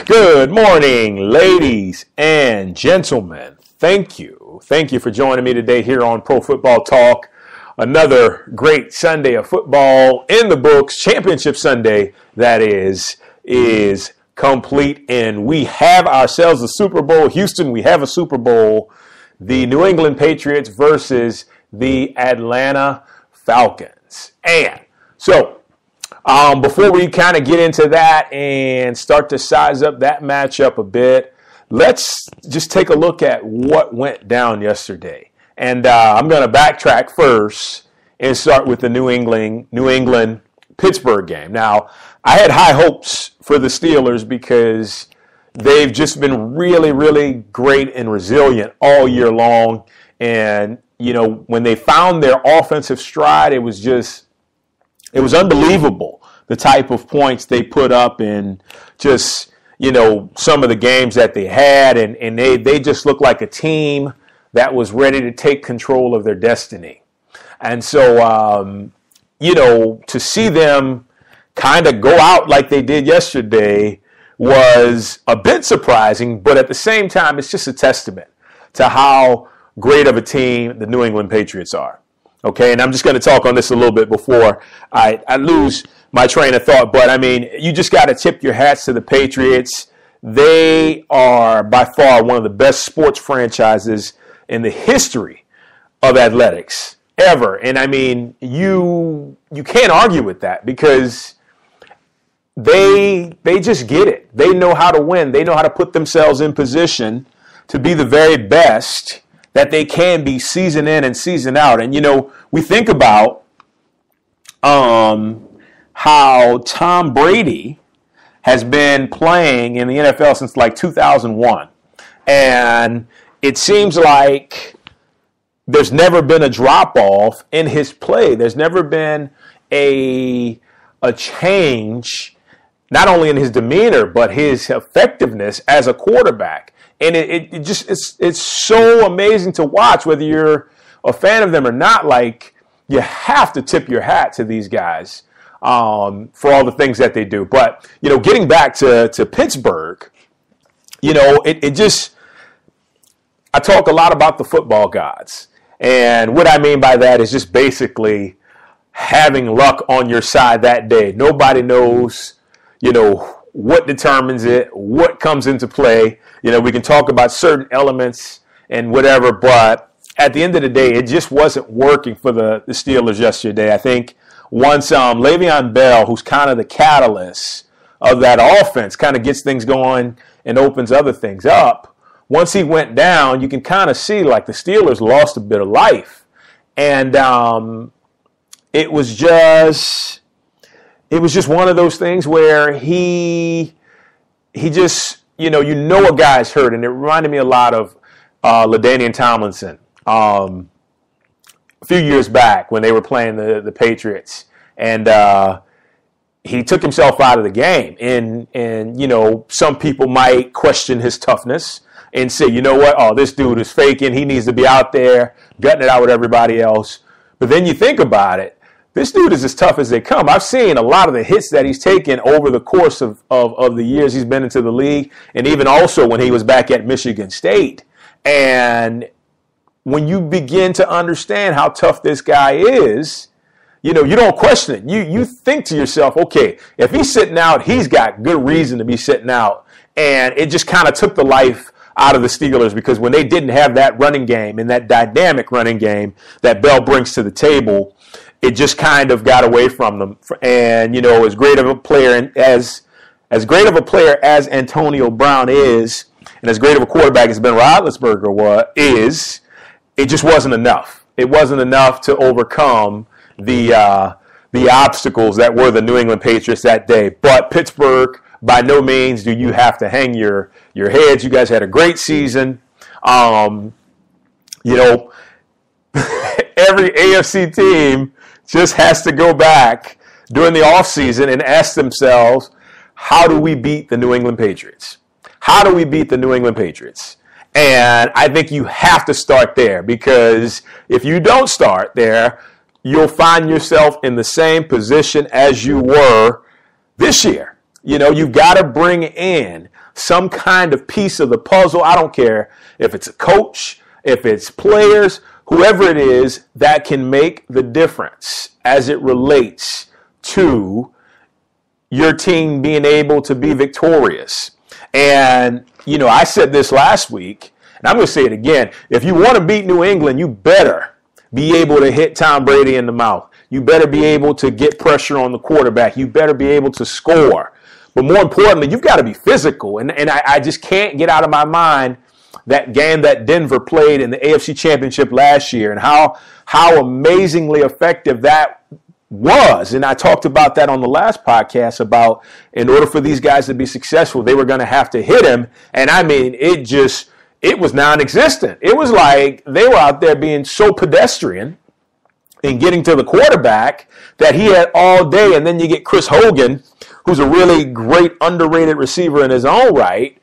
Good morning, ladies and gentlemen. Thank you. Thank you for joining me today here on Pro Football Talk. Another great Sunday of football in the books. Championship Sunday, that is complete. And we have ourselves a Super Bowl. Houston, we have a Super Bowl. The New England Patriots versus the Atlanta Falcons. And so, before we kind of get into that and start to size up that matchup a bit, let's just take a look at what went down yesterday. And I'm going to backtrack first and start with the New England-Pittsburgh game. Now, I had high hopes for the Steelers because they've just been really, really great and resilient all year long. And, you know, when they found their offensive stride, it was unbelievable, the type of points they put up in just, you know, some of the games that they had. And they just looked like a team that was ready to take control of their destiny. And so, you know, to see them kind of go out like they did yesterday was a bit surprising, but at the same time, it's just a testament to how great of a team the New England Patriots are. Okay, and I'm just going to talk on this a little bit before I lose my train of thought. But, I mean, you just got to tip your hats to the Patriots. They are by far one of the best sports franchises in the history of athletics ever. And, I mean, you can't argue with that because they just get it. They know how to win. They know how to put themselves in position to be the very best that they can be season in and season out. And, you know, we think about how Tom Brady has been playing in the NFL since like 2001. And it seems like there's never been a drop-off in his play. There's never been a change, not only in his demeanor, but his effectiveness as a quarterback. And it's so amazing to watch, whether you're a fan of them or not. Like, you have to tip your hat to these guys for all the things that they do. But, you know, getting back to Pittsburgh, you know, I talk a lot about the football gods. And what I mean by that is just basically having luck on your side that day. Nobody knows, you know, what determines it, what comes into play. You know, we can talk about certain elements and whatever, but at the end of the day, it just wasn't working for the Steelers yesterday. I think once Le'Veon Bell, who's kind of the catalyst of that offense, kind of gets things going and opens other things up, once he went down, you can kind of see like the Steelers lost a bit of life. And it was just one of those things where he just, you know a guy's hurt. And it reminded me a lot of LaDainian Tomlinson a few years back when they were playing the Patriots. And he took himself out of the game. And, you know, some people might question his toughness and say, you know what, oh, this dude is faking. He needs to be out there gutting it out with everybody else. But then you think about it. This dude is as tough as they come. I've seen a lot of the hits that he's taken over the course of the years he's been into the league, and even also when he was back at Michigan State. And when you begin to understand how tough this guy is, you know, you don't question it. You think to yourself, okay, if he's sitting out, he's got good reason to be sitting out. And it just kind of took the life out of the Steelers because when they didn't have that running game and that dynamic running game that Bell brings to the table, it just kind of got away from them. And, you know, as great of a player as Antonio Brown is, and as great of a quarterback as Ben Roethlisberger is, it just wasn't enough. It wasn't enough to overcome the obstacles that were the New England Patriots that day. But Pittsburgh, by no means do you have to hang your heads. You guys had a great season. You know, every AFC team just has to go back during the offseason and ask themselves, how do we beat the New England Patriots? How do we beat the New England Patriots? And I think you have to start there because if you don't start there, you'll find yourself in the same position as you were this year. You've got to bring in some kind of piece of the puzzle. I don't care if it's a coach, if it's players, whoever it is that can make the difference as it relates to your team being able to be victorious. And, I said this last week, and I'm going to say it again. If you want to beat New England, you better be able to hit Tom Brady in the mouth. You better be able to get pressure on the quarterback. You better be able to score. But more importantly, you've got to be physical. And I just can't get out of my mind that game that Denver played in the AFC Championship last year and how amazingly effective that was. And I talked about that on the last podcast about in order for these guys to be successful, they were going to have to hit him. And I mean, it was non-existent. It was like they were out there being so pedestrian in getting to the quarterback that he had all day. And then you get Chris Hogan, who's a really great underrated receiver in his own right,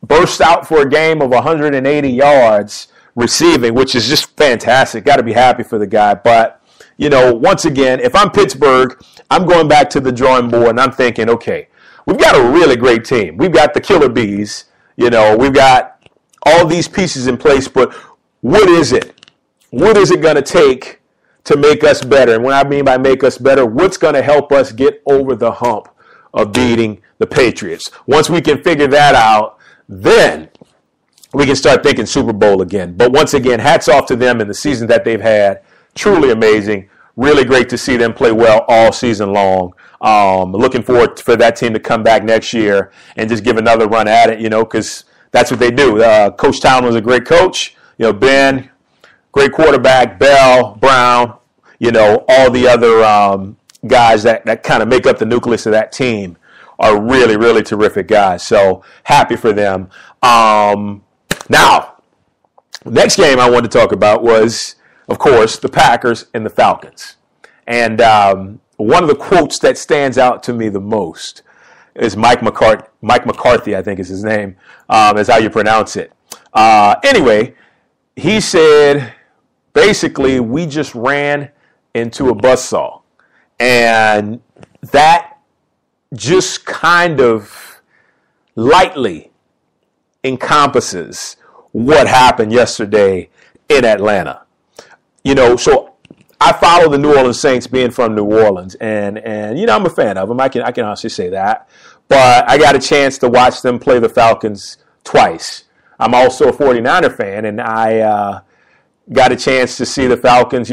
burst out for a game of 180 yards receiving, which is just fantastic. Got to be happy for the guy. But, once again, if I'm Pittsburgh, I'm going back to the drawing board and I'm thinking, okay, we've got a really great team. We've got the killer bees. We've got all these pieces in place, but what is it? What is it going to take to make us better? And what I mean by make us better, what's going to help us get over the hump of beating the Patriots? Once we can figure that out, then we can start thinking Super Bowl again. But once again, hats off to them in the season that they've had. Truly amazing. Really great to see them play well all season long. Looking forward for that team to come back next year and just give another run at it, because that's what they do. Coach Tomlin was a great coach. Ben, great quarterback. Bell, Brown, all the other guys that kind of make up the nucleus of that team are really, really terrific guys. So happy for them. Now, next game I wanted to talk about was, of course, the Packers and the Falcons. And one of the quotes that stands out to me the most is Mike McCarthy, I think is his name, is how you pronounce it. Anyway, he said, basically, we just ran into a buzzsaw. And that just kind of lightly encompasses what happened yesterday in Atlanta. So I follow the New Orleans Saints, being from New Orleans, and I'm a fan of them. I can honestly say that. But I got a chance to watch them play the Falcons twice. I'm also a 49er fan, and I got a chance to see the Falcons.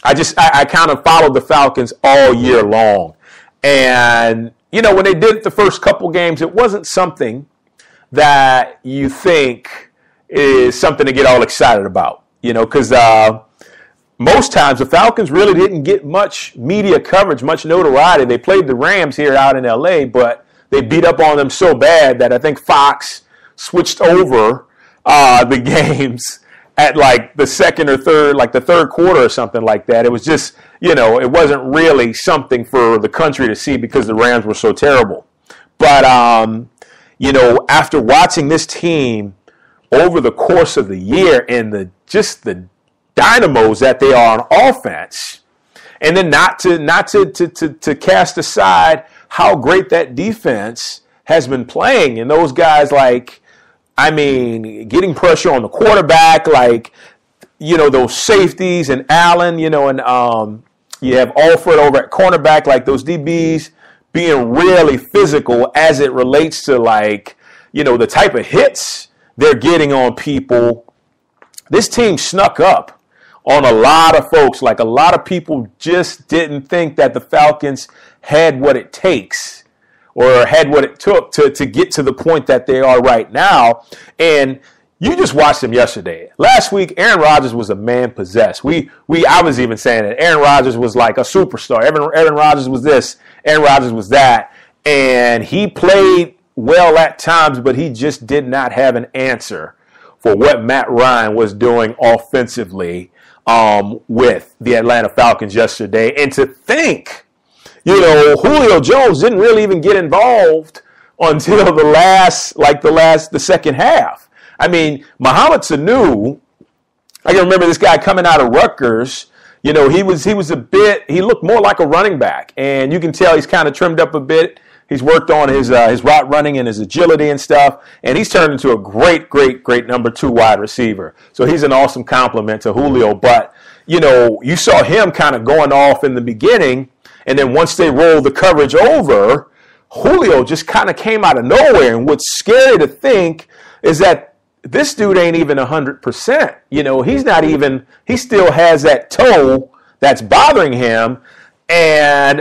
I kind of followed the Falcons all year long. And, when they did the first couple games, it wasn't something that you think is something to get all excited about, because most times the Falcons really didn't get much media coverage, much notoriety. They played the Rams here out in L.A., but they beat up on them so bad that I think Fox switched over the games at like the second or third, like the third quarter or something like that. It was just, it wasn't really something for the country to see because the Rams were so terrible. But, after watching this team over the course of the year and the dynamos that they are on offense, and then not to cast aside how great that defense has been playing, and those guys getting pressure on the quarterback, those safeties and Allen, and you have Alford over at cornerback, like those DBs being really physical as it relates to the type of hits they're getting on people. This team snuck up on a lot of folks. A lot of people just didn't think that the Falcons had what it takes or had what it took to get to the point that they are right now. And you just watched them yesterday. Last week, Aaron Rodgers was a man possessed. I was even saying that Aaron Rodgers was like a superstar. Aaron Rodgers was this. Aaron Rodgers was that. And he played well at times, but he just did not have an answer for what Matt Ryan was doing offensively with the Atlanta Falcons yesterday. And to think, Julio Jones didn't really even get involved until the second half. I mean, Mohamed Sanu, I can remember this guy coming out of Rutgers. He looked more like a running back, and you can tell he's kind of trimmed up a bit. He's worked on his route running and his agility and stuff, and he's turned into a great number 2 wide receiver. So he's an awesome compliment to Julio. But, you saw him kind of going off in the beginning, and then once they rolled the coverage over, Julio just kind of came out of nowhere. And what's scary to think is that this dude ain't even 100%. He's not even, he still has that toe that's bothering him. And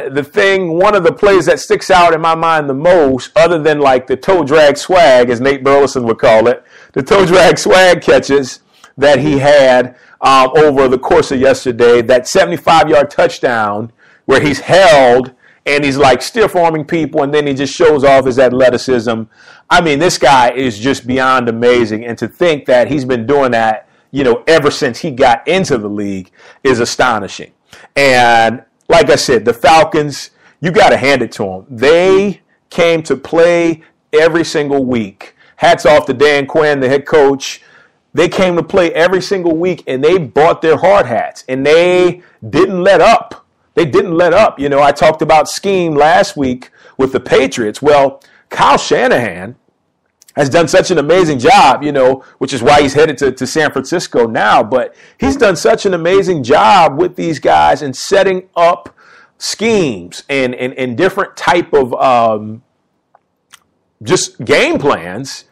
one of the plays that sticks out in my mind the most, other than like the toe drag swag, as Nate Burleson would call it, the toe drag swag catches that he had over the course of yesterday, that 75-yard touchdown where he's held and he's like stiff arming people, and then he just shows off his athleticism. I mean, this guy is just beyond amazing. And to think that he's been doing that, ever since he got into the league is astonishing. And like I said, the Falcons, you got to hand it to them. They came to play every single week. Hats off to Dan Quinn, the head coach. They came to play every single week, and they bought their hard hats, and they didn't let up. They didn't let up. I talked about scheme last week with the Patriots. Well, Kyle Shanahan has done such an amazing job, which is why he's headed to San Francisco now. But he's done such an amazing job with these guys in setting up schemes and different type of just game plans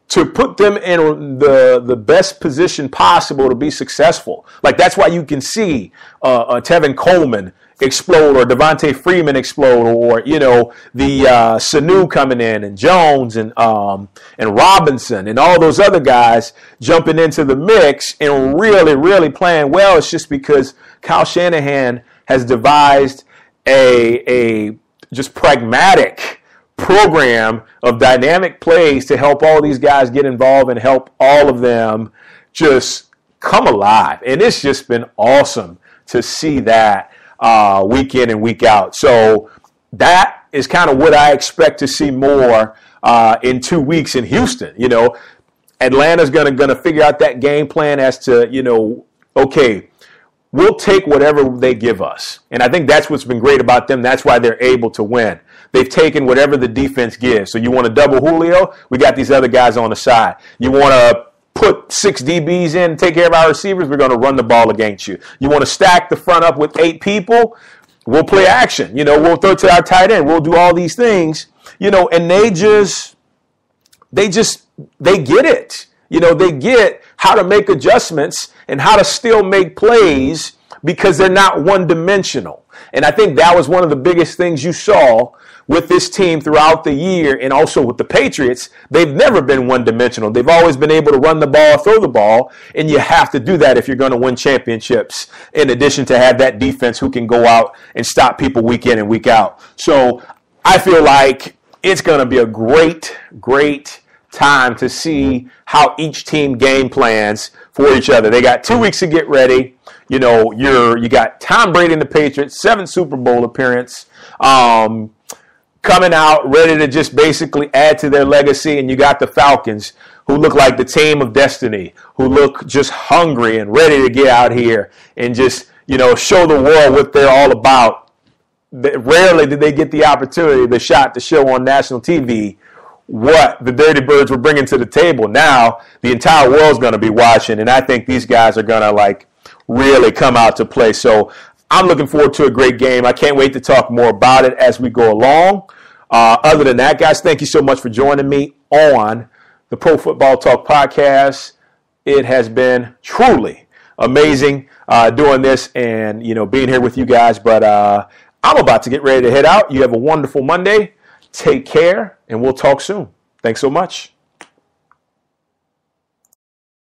to put them in the best position possible to be successful. Like, that's why you can see Tevin Coleman explode, or Devontae Freeman explode, or the Sanu coming in, and Jones and Robinson and all those other guys jumping into the mix and really playing well. It's just because Kyle Shanahan has devised a just pragmatic program of dynamic plays to help all these guys get involved and help all of them just come alive. And it's just been awesome to see that week in and week out. So that is kind of what I expect to see more in 2 weeks in Houston. Atlanta's gonna figure out that game plan as to, okay, we'll take whatever they give us. And I think that's what's been great about them. That's why they're able to win. They've taken whatever the defense gives. So you want to double Julio? We got these other guys on the side. You want to put 6 DBs in and take care of our receivers? We're going to run the ball against you. You want to stack the front up with 8 people? We'll play action. We'll throw to our tight end. We'll do all these things. And they get it. They get how to make adjustments and how to still make plays because they're not one-dimensional. And I think that was one of the biggest things you saw with this team throughout the year, and also with the Patriots. They've never been one-dimensional. They've always been able to run the ball, throw the ball, and you have to do that if you're going to win championships, in addition to have that defense who can go out and stop people week in and week out. So I feel like it's going to be a great time to see how each team game plans for each other. They got 2 weeks to get ready. You got Tom Brady and the Patriots, 7th Super Bowl appearance, coming out ready to just basically add to their legacy. And you got the Falcons, who look like the team of destiny, who look just hungry and ready to get out here and just, show the world what they're all about. Rarely did they get the opportunity, the shot to show on national TV what the Dirty Birds were bringing to the table. Now the entire world's going to be watching, and I think these guys are going to really come out to play. So I'm looking forward to a great game. I can't wait to talk more about it as we go along. Other than that, guys, thank you so much for joining me on the Pro Football Talk podcast. It has been truly amazing doing this and, being here with you guys. But I'm about to get ready to head out. You have a wonderful Monday. Take care, and we'll talk soon. Thanks so much.